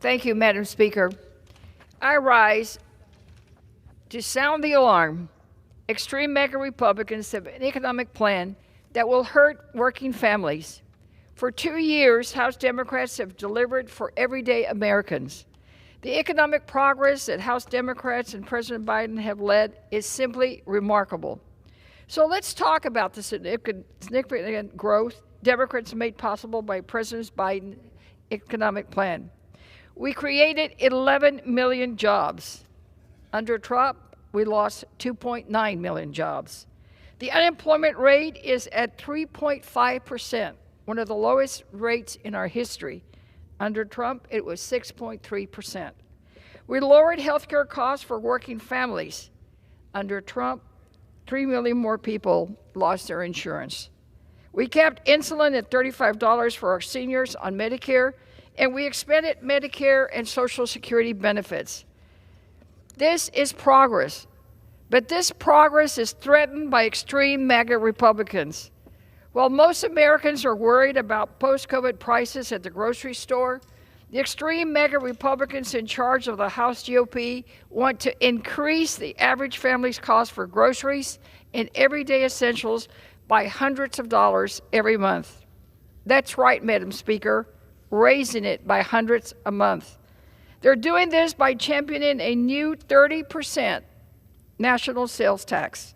Thank you, Madam Speaker. I rise to sound the alarm. Extreme MAGA Republicans have an economic plan that will hurt working families. For 2 years, House Democrats have delivered for everyday Americans. The economic progress that House Democrats and President Biden have led is simply remarkable. So let's talk about the significant growth Democrats made possible by President Biden's economic plan. We created 11 million jobs. Under Trump, we lost 2.9 million jobs. The unemployment rate is at 3.5%, one of the lowest rates in our history. Under Trump, it was 6.3%. We lowered health care costs for working families. Under Trump, 3 million more people lost their insurance. We kept insulin at $35 for our seniors on Medicare, and we expanded Medicare and Social Security benefits. This is progress, but this progress is threatened by extreme MAGA Republicans. While most Americans are worried about post-COVID prices at the grocery store, the extreme MAGA Republicans in charge of the House GOP want to increase the average family's cost for groceries and everyday essentials by hundreds of dollars every month. That's right, Madam Speaker, raising it by hundreds a month. They're doing this by championing a new 30% national sales tax.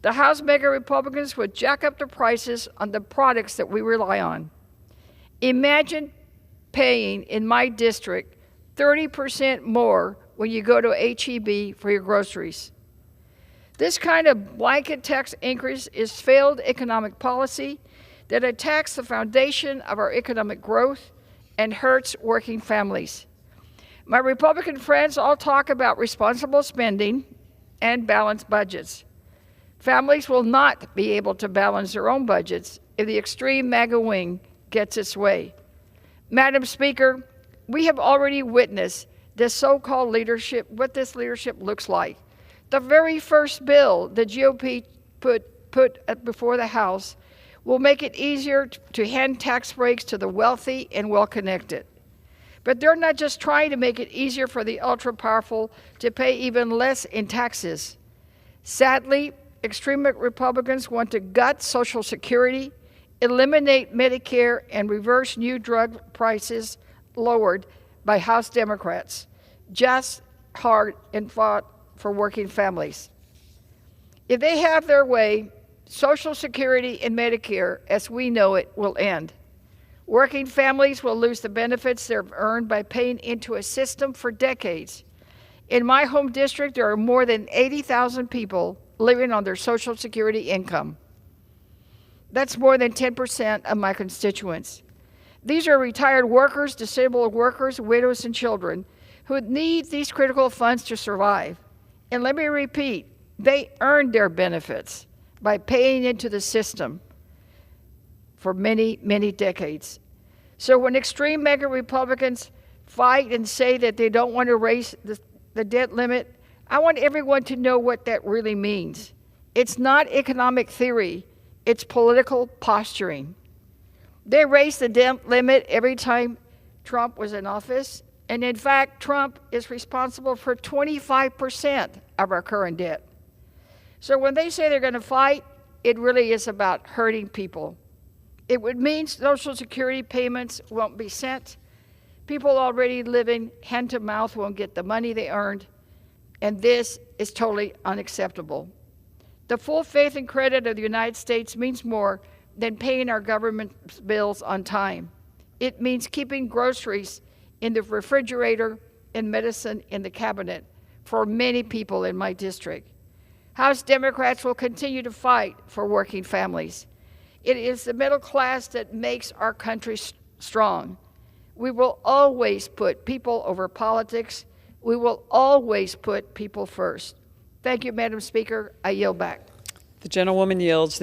The House MAGA Republicans would jack up the prices on the products that we rely on. Imagine paying, in my district, 30% more when you go to H-E-B for your groceries. This kind of blanket tax increase is failed economic policy that attacks the foundation of our economic growth and hurts working families. My Republican friends all talk about responsible spending and balanced budgets. Families will not be able to balance their own budgets if the extreme MAGA wing gets its way. Madam Speaker, we have already witnessed this so-called leadership, what this leadership looks like. The very first bill the GOP put before the House will make it easier to hand tax breaks to the wealthy and well-connected. But they're not just trying to make it easier for the ultra-powerful to pay even less in taxes. Sadly, extreme Republicans want to gut Social Security, eliminate Medicare, and reverse new drug prices lowered by House Democrats, just hard and fought for working families. If they have their way, Social Security and Medicare, as we know it, will end. Working families will lose the benefits they've earned by paying into a system for decades. In my home district, there are more than 80,000 people living on their Social Security income. That's more than 10% of my constituents. These are retired workers, disabled workers, widows, and children who need these critical funds to survive. And let me repeat, they earned their benefits by paying into the system for many, many decades. So when extreme MAGA Republicans fight and say that they don't want to raise the debt limit, I want everyone to know what that really means. It's not economic theory, it's political posturing. They raised the debt limit every time Trump was in office, and in fact, Trump is responsible for 25% of our current debt. So when they say they're going to fight, it really is about hurting people. It would mean Social Security payments won't be sent. People already living hand to mouth won't get the money they earned, and this is totally unacceptable. The full faith and credit of the United States means more than paying our government bills on time. It means keeping groceries in the refrigerator and medicine in the cabinet for many people in my district. House Democrats will continue to fight for working families. It is the middle class that makes our country strong. We will always put people over politics. We will always put people first. Thank you, Madam Speaker. I yield back. The gentlewoman yields.